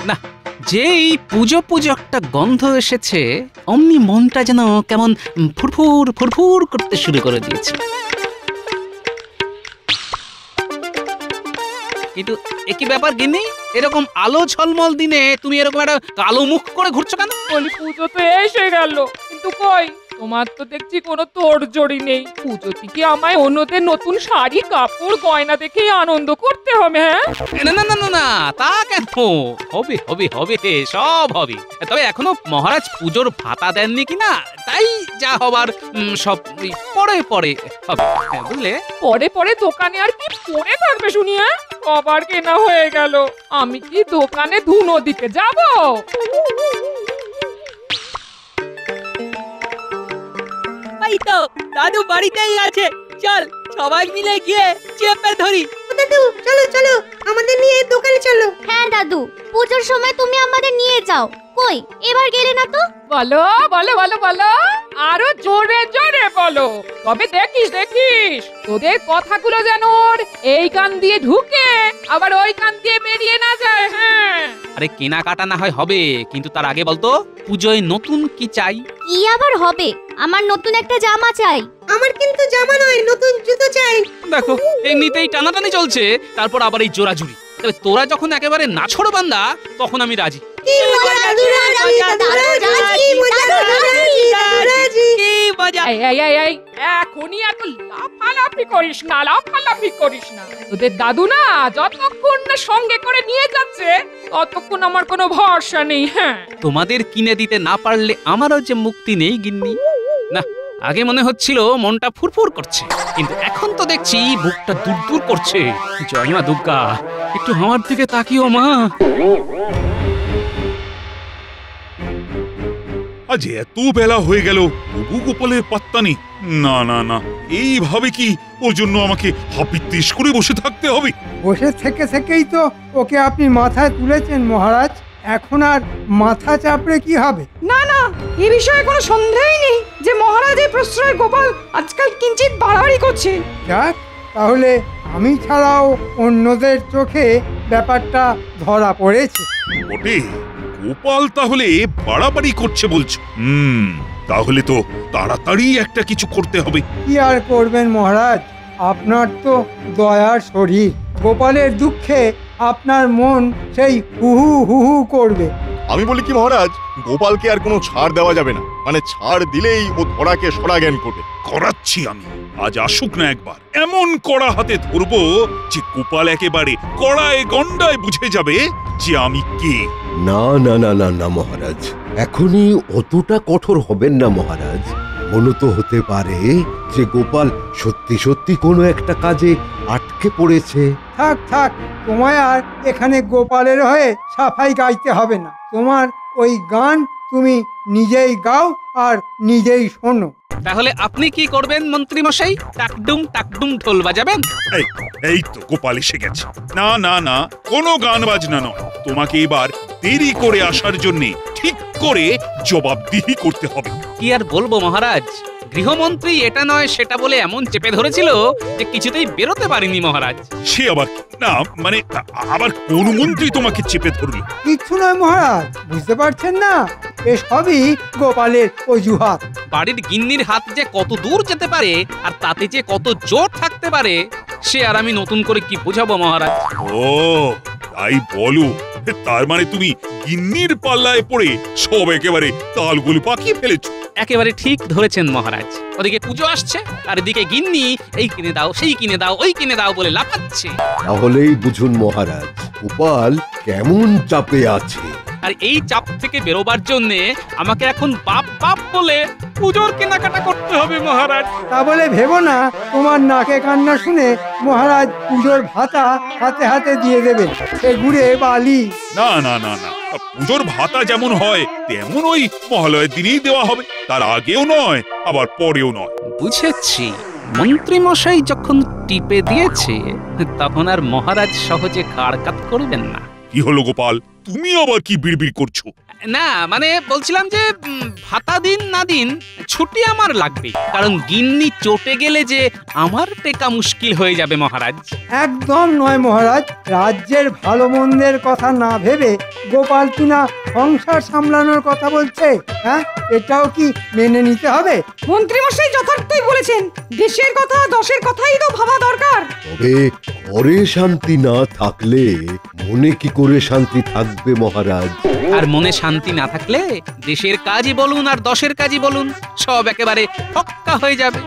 না, যেই পুজো পুজো একটা গন্ধ এসেছে অমনি মনটা যেন কেমন ফুরফুর ফুরফুর করতে শুরু করে দিয়েছে। কিন্তু একই ব্যাপার গিন্নি, এরকম আলো ঝলমল দিনে তুমি এরকম একটা কালো মুখ করে ঘুরছো কেন? বলি পুজো তো এসে গেল, কিন্তু কই তোমার তো দেখছি কোনো তোড়জোড়ি নেই। পুজোতে কি আমায় অন্যদের নতুন শাড়ি কাপড় গয়না দেখেই আনন্দ করতে হবে? হ্যাঁ না না না না না, তা কেন? হবে হবে হবে, সব হবে। তবে এখনো মহারাজ পুজোর ভাতা দেননি কিনা, তাই যা হবার সব পরে পরে হবে, বুঝলে? পরে পরে দোকানে আর কি পরে থাকবে শুনি? হ্যাঁ সবার কেনা হয়ে গেল, আমি কি দোকানে ধুনো দিতে যাব? এই তো দাদু বাড়িতেই আছে, চল সবাই মিলে গিয়ে চেপে ধরি। দাদু চলো চলো, আমাদের নিয়ে দোকানে চলো। হ্যাঁ দাদু, পুজোর সময় তুমি আমাদের নিয়ে যাও। কই এবার গেলে না তো? বলো বলো বলো বলো, আরো জোরে জোরে বলো, তবে দেখিস দেখিস তোদের কথাগুলো যেন এই কান দিয়ে ঢুকে আবার ওই কান দিয়ে বেরিয়ে না যায়। হ্যাঁ আরে কেনাকাটা না হয় হবে, কিন্তু তার আগে বলতো পুজোয় নতুন কি চাই? কি আবার হবে? আমার নতুন একটা জামা চাই। আমার কিন্তু জামা নয়, নতুন জুতো চাই। দেখো এমনিতেই টানাটানি চলছে, তারপর আবার এই জোরাজুরি। তবে তোরা যখন একেবারে নাছোড় বান্দা তখন আমি রাজি। কি মজা দাদু রাজি, দাদু রাজি, মজা দাদু রাজি, দাদু রাজি। কি মজা! এই এই এই এই এখনই এত লাফালাফি করিস না, লাফালাফি করিস না। তোদের দাদু না যতক্ষণ না সঙ্গে করে নিয়ে যাচ্ছে ততক্ষণ আমার কোনো ভরসা নেই। হ্যাঁ তোমাদের কিনে দিতে না পারলে আমারও যে মুক্তি নেই গিন্নি। না, আগে মনে হচ্ছিল মনটা ফুরফুর করছে, কিন্তু এখন তো দেখছি বুকটা দূর দূর করছে। জয় মা দুর্গা, একটু আমার দিকে তাকিও মা। আজ এত বেলা হয়ে গেল তবু গোপালের পাত্তা নেই। না না না, এইভাবে কি ওর জন্য আমাকে হাপিত্তিস করে বসে থাকতে হবে? বসে থেকে থেকেই তো ওকে আপনি মাথায় তুলেছেন মহারাজ, এখন আর মাথা চাপড়ে কি হবে? না না, এ বিষয়ে কোনো সন্দেহই নেই যে মহারাজের প্রশ্রয় গোপাল আজকাল কিঞ্চিত বাড়াবাড়ি করছে। যাক, তাহলে আমি ছাড়াও অন্যদের চোখে ব্যাপারটা ধরা পড়েছে। বটে, গোপাল তাহলে বাড়াবাড়ি করছে বলছো? তাহলে তো তাড়াতাড়ি একটা কিছু করতে হবে। কি আর করবেন মহারাজ, আপনার তো দয়ার শরীর। গোপালের দুঃখে আপনার মন সেই হুহু হুহু করবে। আমি বলি কি মহারাজ, গোপালকে আর কোনো ছাড় দেওয়া যাবে না। মানে ছাড় দিলেই ও ধরাকে সরা জ্ঞান করবে। করাচ্ছি আমি, আজ আসুক না একবার, এমন কড়া হাতে ধরবো যে গোপাল একেবারে কড়ায় গন্ডায় বুঝে যাবে যে আমি কে। না না না না না মহারাজ, এখনই অতটা কঠোর হবেন না মহারাজ। মনে তো হতে পারে যে গোপাল সত্যি সত্যি কোনো একটা কাজে আটকে পড়েছে। থাক থাক, তোমায় আর এখানে গোপালের হয়ে সাফাই গাইতে হবে না। তোমার ওই গান তুমি নিজেই গাও আর নিজেই শোনো। তাহলে আপনি কি করবেন মন্ত্রী মশাই? টাকডুম টাকডুম ঢোল বাজাবেন? এই তো গোপাল এসে গেছে। না না না, কোনো গান বাজনা নয়। তোমাকে এবার দেরি করে আসার জন্য ঠিক করে জবাবদিহি করতে হবে। কি আর বলবো মহারাজ, গৃহমন্ত্রী এটা নয় সেটা বলে এমন চেপে ধরেছিল যে কিছুতেই বেরোতে পারিনি মহারাজ। সে আবার না, মানে আবার কোন মন্ত্রী তোমাকে চেপে ধরল? কিচ্ছু নয় মহারাজ, বুঝতে পারছেন না? এসবই গোপালের অজুহাত। বাড়ির গিন্নির হাত যে কত দূর যেতে পারে আর তাতে যে কত জোর থাকতে পারে সে আর আমি নতুন করে কি বোঝাবো মহারাজ? ও তাই বলো, তার মানে তুমি গিন্নির পাল্লায় পড়ে সব একেবারে তালগুলো পাকিয়ে ফেলেছো। একেবারে ঠিক ধরেছেন মহারাজ। ওদিকে পুজো আসছে আর এদিকে গিন্নি এই কিনে দাও সেই কিনে দাও ওই কিনে দাও বলে লাফাচ্ছে। তাহলেই বুঝুন মহারাজ, গোপাল কেমন চাপে আছে। আর এই চাপ থেকে বেরোবার জন্যে আমাকে এখন বাপ বাপ বলে পুজোর কেনাকাটা করতে হবে মহারাজ। তা বলে ভেবো না তোমার নাকে কান্না শুনে মহারাজ পুজোর ভাতা হাতে হাতে দিয়ে দেবেন, সে ঘুরে বালি। না না না না, পুজোর ভাতা যেমন হয় তেমন ওই মহালয়ের দিনেই দেওয়া হবে, তার আগেও নয় আবার পরেও নয়। বুঝেছি, মন্ত্রী মশাই যখন টিপে দিয়েছে তখন আর মহারাজ সহজে কাড়কাত করবেন না। কি হলো গোপাল, তুমি আবার কি বিড়বিড় করছো? না মানে বলছিলাম যে ভাতা দিন না দিন ছুটি আমার লাগবে, কারণ গিন্নি চটে গেলে যে আমার টেকা মুশকিল হয়ে যাবে মহারাজ। একদম নয় মহারাজ, রাজ্যের ভালো মন্দের কথা না ভেবে গোপাল কিনা সংসার সামলানোর কথা বলছে। হ্যাঁ, এটাও কি মেনে নিতে হবে? মন্ত্রীমশাই যথার্থই বলেছেন, দেশের কথা দশের কথাই তো ভাবা দরকার। তবে ঘরে শান্তি না থাকলে মনে কি করে শান্তি থাকবে মহারাজ? আর মনে শান্তি না থাকলে দেশের কাজই বলুন আর দশের কাজই বলুন সব একেবারে ফক্কা হয়ে যাবে।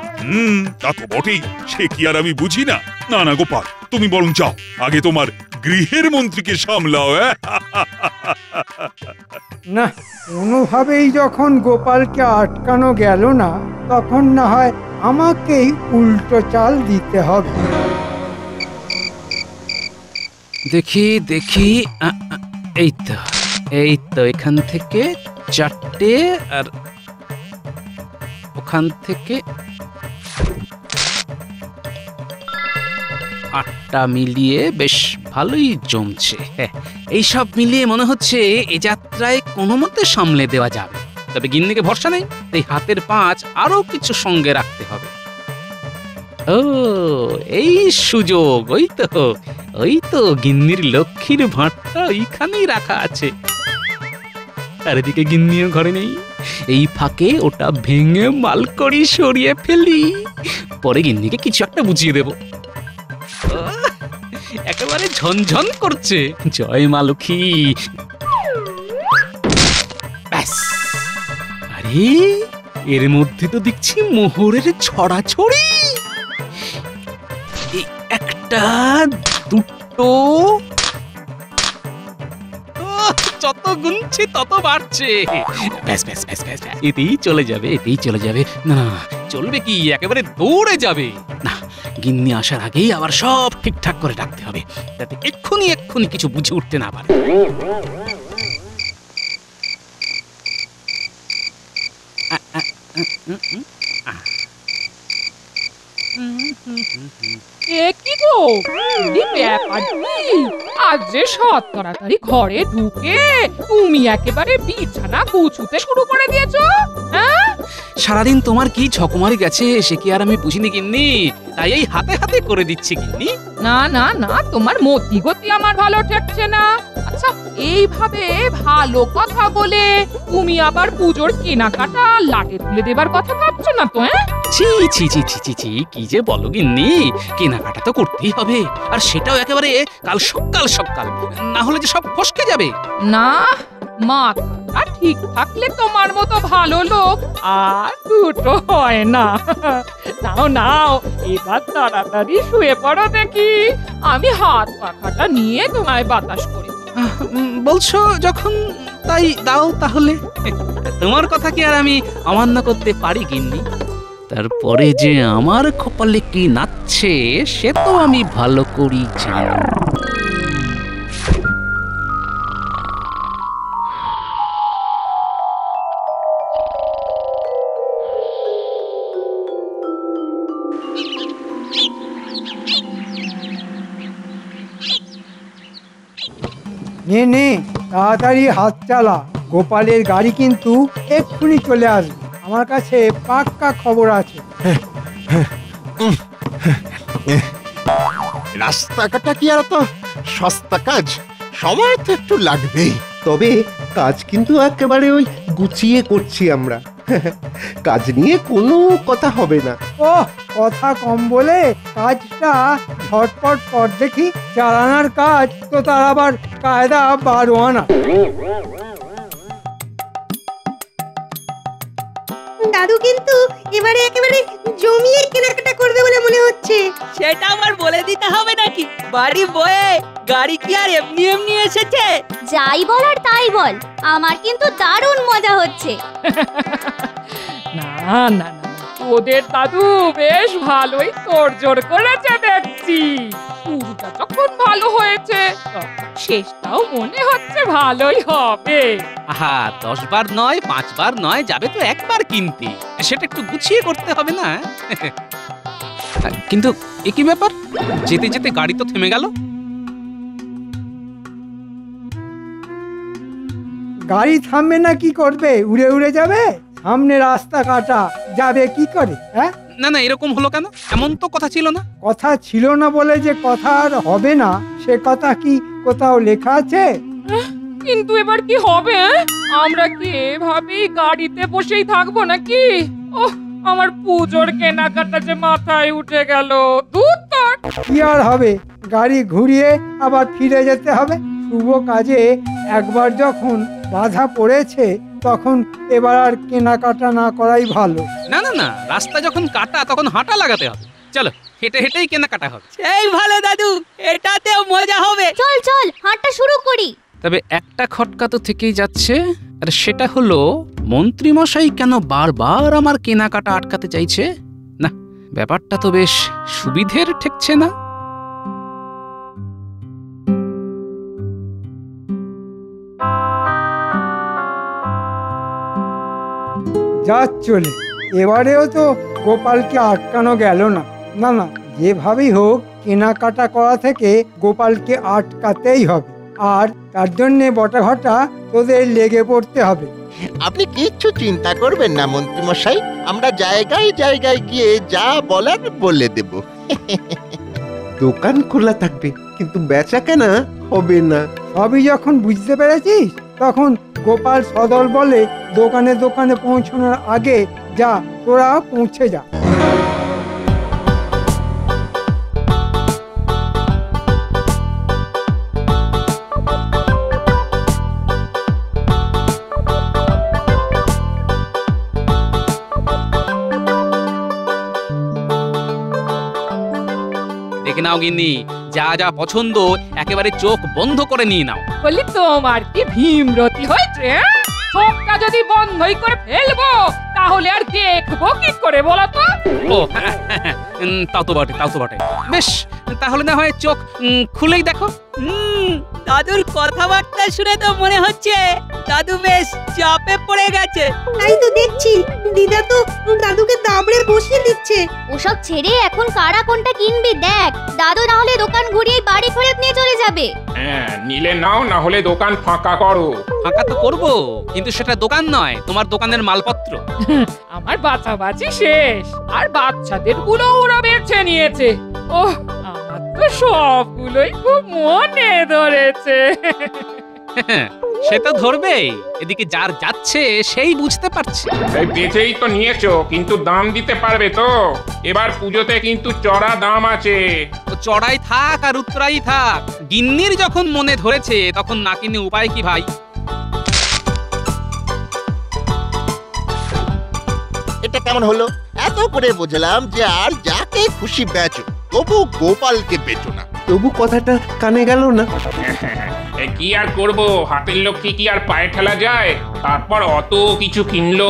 তা তো বটেই, সে কি আর আমি বুঝি না? না না গোপাল, তুমি বরং যাও, আগে তোমার গৃহের মন্ত্রীকে সামলাও। না, কোনোভাবেই যখন গোপালকে আটকানো গেল না, তখন না হয় আমাকেই উল্টো চাল দিতে হবে। দেখি দেখি, এই তো এখান থেকে 4টে আর ওখান থেকে 8টা মিলিয়ে বেশ ভালোই জমছে। হ্যাঁ, এইসব মিলিয়ে মনে হচ্ছে এ যাত্রায় কোনো মতে সামলে দেওয়া যাবে। তবে গিন্নিকে ভরসা নেই, তাই হাতের পাঁচ আরো কিছু সঙ্গে রাখতে হবে। ও এই সুযোগ, ওই তো গিন্নির লক্ষ্মীর ভাঁড়টা ওইখানেই রাখা আছে। আর এদিকে গিন্নিও ঘরে নেই, এই ফাঁকে ওটা ভেঙে মালকড়ি সরিয়ে ফেলি, পরে গিন্নিকে কিছু একটা বুঝিয়ে দেব। একেবারে ঝনঝন করছে, জয় মা লক্ষ্মী। ব্যাস, আরে এর মধ্যে তো দেখছি মোহরের ছড়াছড়ি। একটা, দুটো, যত গুনছি তত বাড়ছে। ব্যাস ব্যাস ব্যাস ব্যাস, এতেই চলে যাবে, এতেই চলে যাবে। না চলবে কি, একেবারে দৌড়ে যাবে। না, গিন্নি আসার আগেই আবার সব ঠিকঠাক করে রাখতে হবে, যাতে এক্ষুনি কিছু বুঝে উঠতে না পারে। কি গো, ব্যাপার কি? আজ যে সৎ তাড়াতাড়ি ঘরে ঢুকে তুমি একেবারে বিছানা গুছুতে শুরু করে দিয়েছো। হ্যাঁ, সারাদিন তোমার কি ঝকমারি গেছে সে কি আর আমি বুঝিনি গিন্নি, তাই এই হাতে হাতে করে দিচ্ছি গিন্নি। না না না, তোমার মতি গতি আমার ভালো ঠেকছে না। আচ্ছা, এইভাবে ভালো কথা বলে তুমি আবার পুজোর কেনাকাটা লাটে তুলে দেবার কথা ভাবছো না তো? হ্যাঁ, ছি ছি ছি ছি ছি ছি, কি যে বলো গিন্নি, কেনাকাটা তো করতেই হবে, আর সেটাও একেবারে কাল সকাল সকাল, না হলে যে সব ফসকে যাবে। না, মাথা ঠিক থাকলে তোমার মতো ভালো লোক আর দুটো হয় না। নাও নাও, এবার তাড়াতাড়ি শুয়ে পড়ো দেখি, আমি হাত পাখাটা নিয়ে তোমায় বাতাস করি। বলছো যখন, তাই দাও তাহলে। তোমার কথা কি আর আমি অমান্য করতে পারি গিন্নি? তারপরে যে আমার কপালে কি নাচছে সে তো আমি ভালো করি জানি। নে নে, তাড়াতাড়ি হাত চালা, গোপালের গাড়ি কিন্তু এক্ষুনি চলে আসবে। আমার কাছে পাক্কা খবর আছে। রাস্তাঘাটটা কি আর তো সস্তা কাজ, সময় তো একটু লাগবেই। তবে কাজ কিন্তু একেবারে ওই গুছিয়ে করছি আমরা। কাজ নিয়ে কোনো কথা হবে না। ও কথা কম বলে কাজটা ঝটপট কর দেখি। চালানার কাজ তো তার আবার কায়দা 12 আনা। দাদু কিন্তু এবারে একেবারে জমিয়ে কেনাকাটা করবে বলে মনে হচ্ছে। সেটা আমার বলে দিতে হবে নাকি? বাড়ি বয়ে গাড়ি কি আর এমনি এমনি এসেছে? যাই বল আর তাই বল, আমার কিন্তু দারুণ মজা হচ্ছে। না না না, ওদের দাদু বেশ ভালোই তোড়জোড় করেছে দেখছি। শুরুটা যখন ভালো হয়েছে, শেষটাও মনে হচ্ছে ভালোই হবে। আহা, 10 বার নয় 5 বার নয়, যাবে তো একবার কিনতে, সেটা একটু গুছিয়ে করতে হবে না? কিন্তু একই ব্যাপার, যেতে যেতে গাড়ি তো থেমে গেল। গাড়ি থামবে না কি করবে? উড়ে উড়ে যাবে? সামনে রাস্তা কাটা, যাবে কি করে? হ্যাঁ, না না, এরকম হলো কেন? এমন তো কথা ছিল না। কথা ছিল না বলে যে কথা আর হবে না সে কথা কি কোথাও লেখা আছে? কিন্তু এবার কি হবে? আমরা কি এভাবেই গাড়িতে বসেই থাকবো নাকি? ওহ, আমার পুজোর কেনাকাটা যে মাথায় উঠে গেল। দূর তোর। কি আর হবে, গাড়ি ঘুরিয়ে আবার ফিরে যেতে হবে। শুভ কাজে একবার যখন বাধা পড়েছে তখন এবার আর কেনাকাটা না করাই ভালো। না না না, রাস্তা যখন কাটা তখন হাঁটা লাগাতে হবে। চলো, হেঁটে হেঁটেই কেনাকাটা হবে। সেই ভালো দাদু, এটাতেও মজা হবে। চল চল হাঁটা শুরু করি। তবে একটা খটকা তো থেকেই যাচ্ছে, আর সেটা হলো মন্ত্রীমশাই কেন বারবার আমার কেনাকাটা আটকাতে চাইছে? না, ব্যাপারটা তো বেশ সুবিধের ঠেকছে না। যা চলে, এবারেও তো গোপালকে আটকানো গেল না। না না, যেভাবেই হোক কেনাকাটা করা থেকে গোপালকে আটকাতেই হবে, আর তার জন্যে বটাঘটা তোদের লেগে পড়তে হবে। আপনি কিচ্ছু চিন্তা করবেন না মন্ত্রীমশাই, আমরা জায়গায় জায়গায় গিয়ে যা বলার বলে দেব। দোকান খোলা থাকবে কিন্তু বেচা কেনা হবে না। সবই যখন বুঝতে পেরেছিস তখন গোপাল সদল বলে দোকানে দোকানে পৌঁছানোর আগে যা তোরা পৌঁছে যা। দেখে নাও গিন্নি, যা যা পছন্দ একেবারে চোখ বন্ধ করে নিয়ে নাও। বলি তোমার কি ভীমরতি হয়েছে? চোখটা যদি বন্ধই করে ফেলবো তাহলে আর দেখবো কি করে বলো তো? ও তাও তো বটে, তাও তো বটে। বেশ, তাহলে না হয় চোখ খুলেই দেখো। দাদুর কথাবার্তা শুনে তো মনে হচ্ছে দাদু বেশ চাপে পড়ে গেছে। তাই তো দেখছি, দিদা তো দাদুকে দাবড়ে বসিয়ে দিচ্ছে। ওসব ছেড়ে এখন কারা কোনটা কিনবি দেখ। দাদু না হলে দোকান ঘুরিয়ে বাড়ি ফেরত নিয়ে চলে যাবে। হ্যাঁ, নিলে নাও, না হলে দোকান ফাঁকা করো। ফাঁকা তো করবো, কিন্তু সেটা দোকান নয়, তোমার দোকানের মালপত্র। আমার বাছাবাছি শেষ, আর বাচ্চাদের গুলো ওরা বেছে নিয়েছে। ওহ, আমার তো সবগুলোই খুব মনে ধরেছে। সে তো ধরবেই, এদিকে যার যাচ্ছে সেই বুঝতে পারছে। এই বেচেই তো নিয়েছো, কিন্তু দাম দিতে পারবে তো? এবার পুজোতে কিন্তু চড়া দাম আছে। তো চড়াই থাক আর উত্তরাই থাক, গিন্নির যখন মনে ধরেছে তখন না কিনে উপায় কি ভাই? এটা কেমন হলো? এত করে বুঝলাম যে আর যাকে খুশি বেচো, তবু গোপালকে বেচো না। তবু কথাটা কানে গেল না। কি আর করব, হাতের লক্ষ্মী কি আর পায়ে ঠেলা যায়? তারপর অত কিছু কিনলো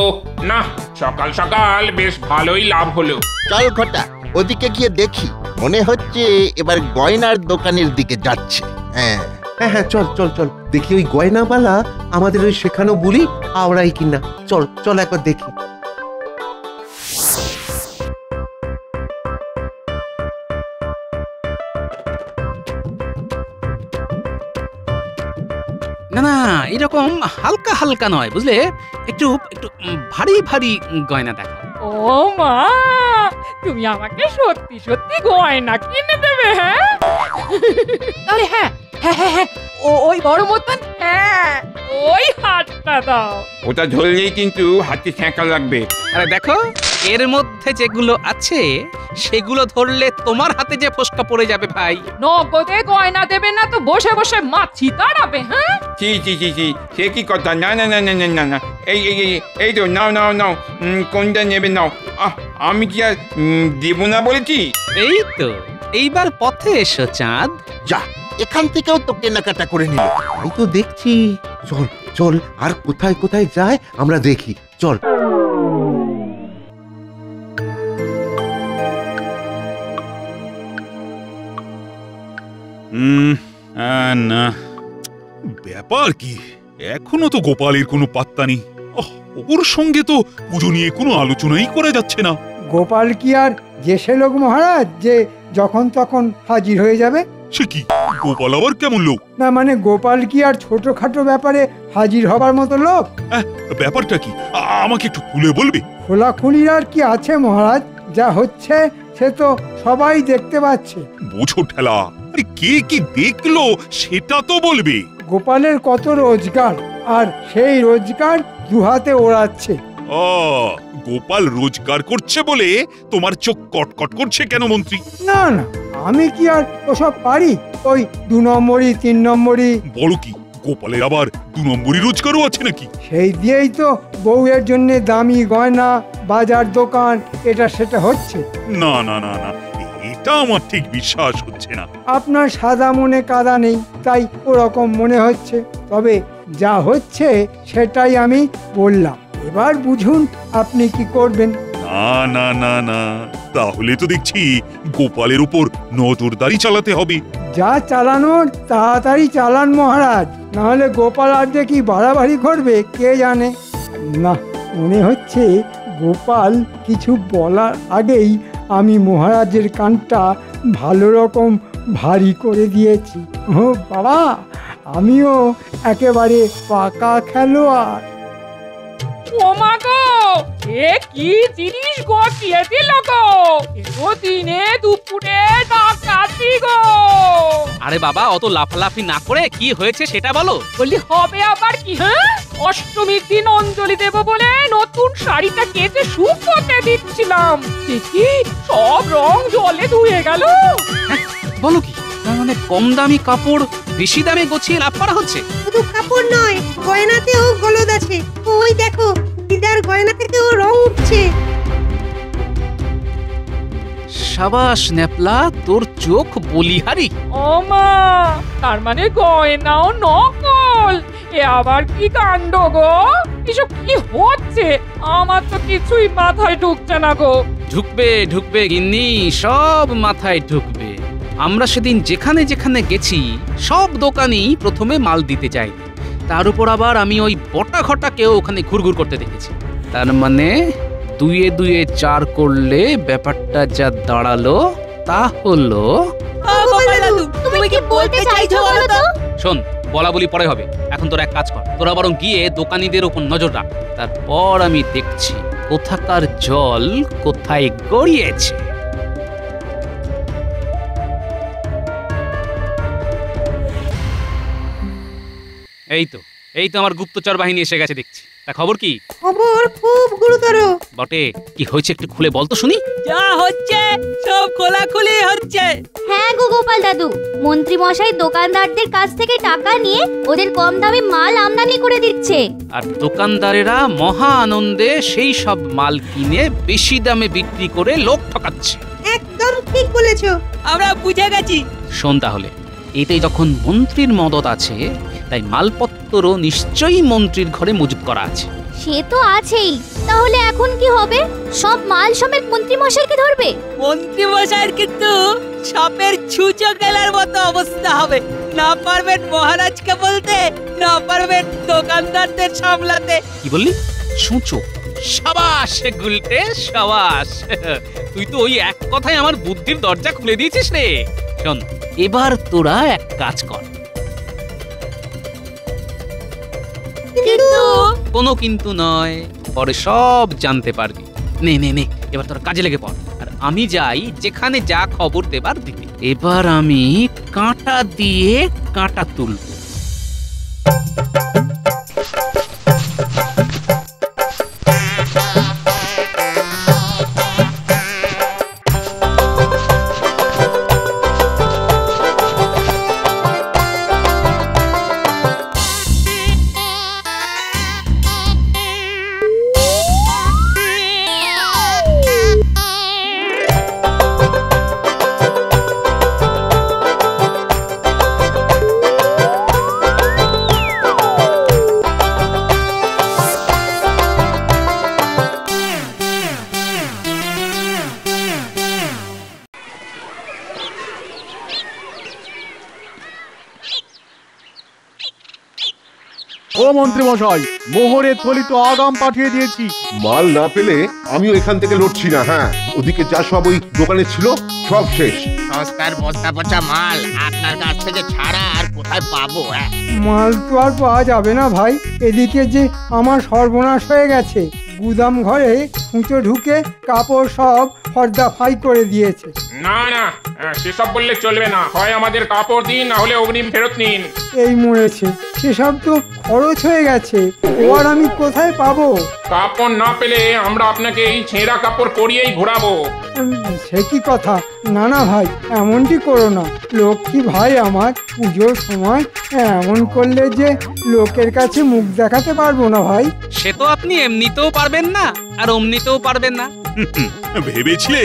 না, সকাল সকাল বেশ ভালোই লাভ হলো। চল ঘটা, ওদিকে গিয়ে দেখি। মনে হচ্ছে এবার গয়নার দোকানের দিকে যাচ্ছে। হ্যাঁ হ্যাঁ হ্যাঁ, চল চল চল, দেখি ওই গয়নাওয়ালা আমাদের ওই শেখানো বুলি আওড়াই কিনা। চল চল একবার দেখি। না না, এরকম হালকা হালকা নয়, বুঝলে, একটু একটু ভারী ভারী গয়না দেখো। ও মা, তুমি আমাকে সত্যি সত্যি গয়না কিনে দেবে? হ্যাঁ, তাহলে হ্যাঁ হ্যাঁ হ্যাঁ হ্যাঁ, ওই বড় মতন, হ্যাঁ ওই হাতটা দাও। ওটা ধরলেই কিন্তু হাতে ছ্যাঁকা লাগবে। আরে দেখো, এর মধ্যে যেগুলো আছে সেগুলো ধরলে তোমার হাতে যে ফোসকা পড়ে যাবে ভাই। নগদে গয়না দেবে না তো বসে বসে মাছি তাড়াবে? হ্যাঁ, জি জি জি জি, সে কি কথা? না না না না না না না, এই এই এই এই তো, নাও নাও নাও, কোনটা নেবে নাও। আমি কি আর দেব না বলেছি? এই তো, এইবার পথে এসো চাঁদ। যা, এখান থেকেও তো কেনাকাটা করে নিল। আমি তো দেখছি। চল চল, আর কোথায় কোথায় যায় আমরা দেখি। চল। না, ব্যাপার কি, এখনো তো গোপালের কোনো পাত্তা নেই। ওর সঙ্গে তো পুজো নিয়ে কোনো আলোচনাই করা যাচ্ছে না। গোপাল কি আর জেসে লোক মহারাজ যে যখন তখন হাজির হয়ে যাবে? সে কি, গোপাল আবার কেমন লোক? না মানে গোপাল কি আর ছোটখাটো ব্যাপারে হাজির হবার মতো লোক? ব্যাপারটা কি আমাকে একটু খুলে বলবে? খোলাখুলির আর কি আছে মহারাজ, যা হচ্ছে সে তো সবাই দেখতে পাচ্ছে। বোঝো ঠেলা, আরে কে কি দেখলো সেটা তো বলবে। গোপালের কত রোজগার, আর সেই রোজগার দুহাতে ওড়াচ্ছে। গোপাল রোজগার করছে বলে তোমার চোখ কটকট করছে কেন মন্ত্রী? না না, আমি কি আর ওসব পারি? ওই 2 নম্বরই 3 নম্বরই। বড় কি গোপালের আবার 2 নম্বরই রোজগারও আছে নাকি? সেই দিয়েই তো বউয়ের জন্য দামি গয়না, বাজার দোকান, এটা সেটা হচ্ছে। না না না না, এটা আমার ঠিক বিশ্বাস হচ্ছে না। আপনার সাদা মনে কাদা নেই, তাই ওরকম মনে হচ্ছে। তবে যা হচ্ছে সেটাই আমি বললাম, এবার বুঝুন আপনি কি করবেন। না না না না, তাহলে তো দেখছি গোপালের উপর নজরদারি চালাতে হবে। যা চালানোর তাড়াতাড়ি চালান মহারাজ, নাহলে গোপাল আর যে কি বাড়াবাড়ি করবে কে জানে। না, মনে হচ্ছে গোপাল কিছু বলার আগেই আমি মহারাজের কানটা ভালো রকম ভারী করে দিয়েছি। ও বাবা, আমিও একেবারে পাকা খেলোয়াড়। ও মা গো, এ কি জিনিস গটিয়ে দিল গো? এতো দিনে দুপুরে ডাকাতি গো। আরে বাবা, অত লাফালাফি না করে কি হয়েছে সেটা বলো। বলি হবে আবার কি? হ্যাঁ, অষ্টমীর দিন অঞ্জলি দেব বলে নতুন শাড়িটা কেটে শুকোতে দিচ্ছিলাম, দেখি সব রং জলে ধুয়ে গেল। বলো কি, তার মানে কম দামি কাপড় বেশি দামে গছিয়ে লাভ করা হচ্ছে? শুধু কাপড় নয়, গয়নাতেও গলদ আছে। ওই দেখো, দিদার গয়না থেকেও রং উঠছে। সাবাস ন্যাপলা, তোর চোখ বলিহারি। ও মা, তার মানে গয়নাও নকল? এ আবার কি কাণ্ড গো? এসব কি হচ্ছে? আমার তো কিছুই মাথায় ঢুকছে না গো। ঢুকবে ঢুকবে গিন্নি, সব মাথায় ঢুকবে। আমরা সেদিন যেখানে যেখানে গেছি সব দোকানই প্রথমে মাল দিতে চায়নি, তার উপর আবার আমি ওই বটা ঘটাকেও ওখানে ঘুরঘুর করতে দেখেছি। তার মানে 2 2 4 করলে ব্যাপারটা যা দাঁড়ালো তা হলো। তুমি কি বলতে চাইছো বলো তো? শোন, বলা বলি পরে হবে, এখন তোরা এক কাজ কর, তোরা বরং গিয়ে দোকানীদের উপর নজর রাখ, তারপর আমি দেখছি কোথাকার জল কোথায় গড়িয়েছে। এই তো আমার গুপ্তচর বাহিনী এসে গেছে দেখছি। তা খবর কি? খবর খুব গুরুতর বটে, কি হয়েছে একটু খুলে বল তো শুনি। যা হচ্ছে সব খোলাখুলি হচ্ছে। হ্যাঁ গো গোপাল দাদু, মন্ত্রী মশাই দোকানদারদের কাছ থেকে টাকা নিয়ে ওদের কম দামে মাল আমদানি করে দিচ্ছে, আর দোকানদারেরা মহা আনন্দে সেই সব মাল কিনে বেশি দামে বিক্রি করে লোক ঠকাচ্ছে। একদম ঠিক বলেছো, আমরা বুঝে গেছি। শোন তাহলে, এতে যখন মন্ত্রীর মদত আছে, তাই মালপত্রও নিশ্চয়ই মন্ত্রীর ঘরে মজুত করা আছে। সে তো আছেই। তাহলে এখন কি হবে? সব মাল সমেত মন্ত্রী মশাইকে ধরবে? মন্ত্রী মশাইয়ের কিন্তু সাপের ছুঁচো গেলার মতো অবস্থা হবে। না পারবেন মহারাজকে বলতে, না পারবেন দোকানদারদের সামলাতে। কি বললি? ছুঁচো? সাবাস গুলটে, সাবাস। তুই তো ওই এক কথায় আমার বুদ্ধির দরজা খুলে দিয়েছিস রে। শোন, এবার তোরা এক কাজ কর। কোনো কিন্তু নয়, পরে সব জানতে পারবি। নে নে নে, এবার তোরা কাজে লেগে পড়, আর আমি যাই যেখানে যা খবর দেবার দিতে। এবার আমি কাঁটা দিয়ে কাঁটা তুলব। ও মন্ত্রী মশাই, মোহরের থলি তো আগাম পাঠিয়ে দিয়েছি। মাল না পেলে আমিও এখান থেকে লড়ছি না। হ্যাঁ, ওদিকে যা সব ওই দোকানে ছিল সব শেষ। সস্তার বস্তা পচা মাল আপনার কাছ থেকে ছাড়া আর কোথায় পাবো? মাল তো আর পাওয়া যাবে না ভাই। এদিকে যে আমার সর্বনাশ হয়ে গেছে, গুদাম ঘরে খুঁচো ঢুকে কাপড় সব ফর্দা ফাই করে দিয়েছে। না না, সেসব বললে চলবে না। হয় আমাদের কাপড় দিন, না হলে অগ্রিম ফেরত নিন। এই মরেছে, সেসব তো খরচ হয়ে গেছে, ও আর আমি কোথায় পাবো? কাপড় না পেলে আমরা আপনাকে এই ছেঁড়া কাপড় পরিয়েই ঘোরাবো। সে কি কথা? না না ভাই, এমনটি করো না। লক্ষ্মী ভাই আমার, পুজোর সময় এমন করলে যে লোকের কাছে মুখ দেখাতে পারবো না ভাই। সে তো আপনি এমনিতেও পারবেন না, আর অমনিতেও পারবেন না। ভেবেছিলে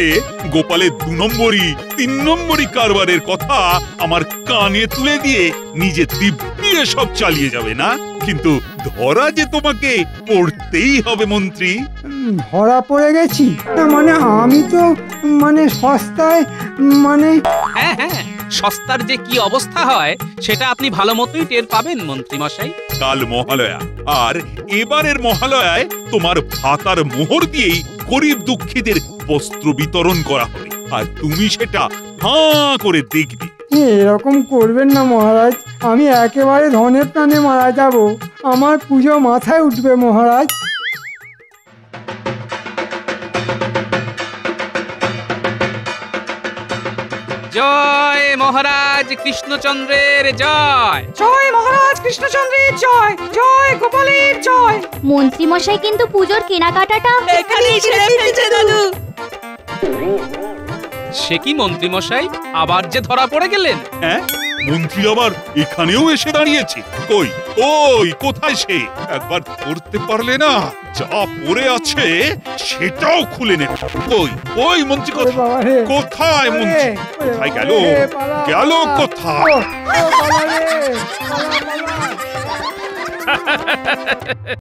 গোপালের 2 নম্বরই 3 নম্বরই কারবারের কথা আমার কানে তুলে দিয়ে নিজে দিব্যি সব চালিয়ে যাবে না? কিন্তু ধরা যে তোমাকে পড়তেই হবে মন্ত্রী। ধরা পড়ে গেছি? মানে আমি তো সস্তায় হ্যাঁ হ্যাঁ, সস্তার যে কি অবস্থা হয় সেটা আপনি ভালো মতোই টের পাবেন মন্ত্রী মশাই। কাল মহালয়া, আর এবারের মহালয়ায় তোমার ভাতার মোহর দিয়েই গরিব দুঃখীদের বস্ত্র বিতরণ করা হবে, আর তুমি সেটা হাঁ করে দেখবে। এরকম করবেন না মহারাজ, আমি একেবারে ধনে প্রাণে মারা যাব। আমার পুজো মাথায় উঠবে মহারাজ। জয় মহারাজ কৃষ্ণচন্দ্রের জয়। জয় মহারাজ কৃষ্ণচন্দ্রের জয়। জয় গোপালের জয়। মন্ত্রী মশাই কিন্তু পুজোর কেনাকাটাটা এখানেই ছেড়ে ফেলছে দাদু। সে কি মন্ত্রী মশাই, আবার যে ধরা পড়ে গেলেন? হ্যাঁ, মন্ত্রী আবার এখানেও এসে দাঁড়িয়েছে। কই কই কোথায় সে? একবার করতে পারলে না, যা পড়ে আছে সেটাও খুলে নে। কই কই মন্ত্রী কোথায়? মন্ত্রী কোথায় গেল? গেল কোথায়?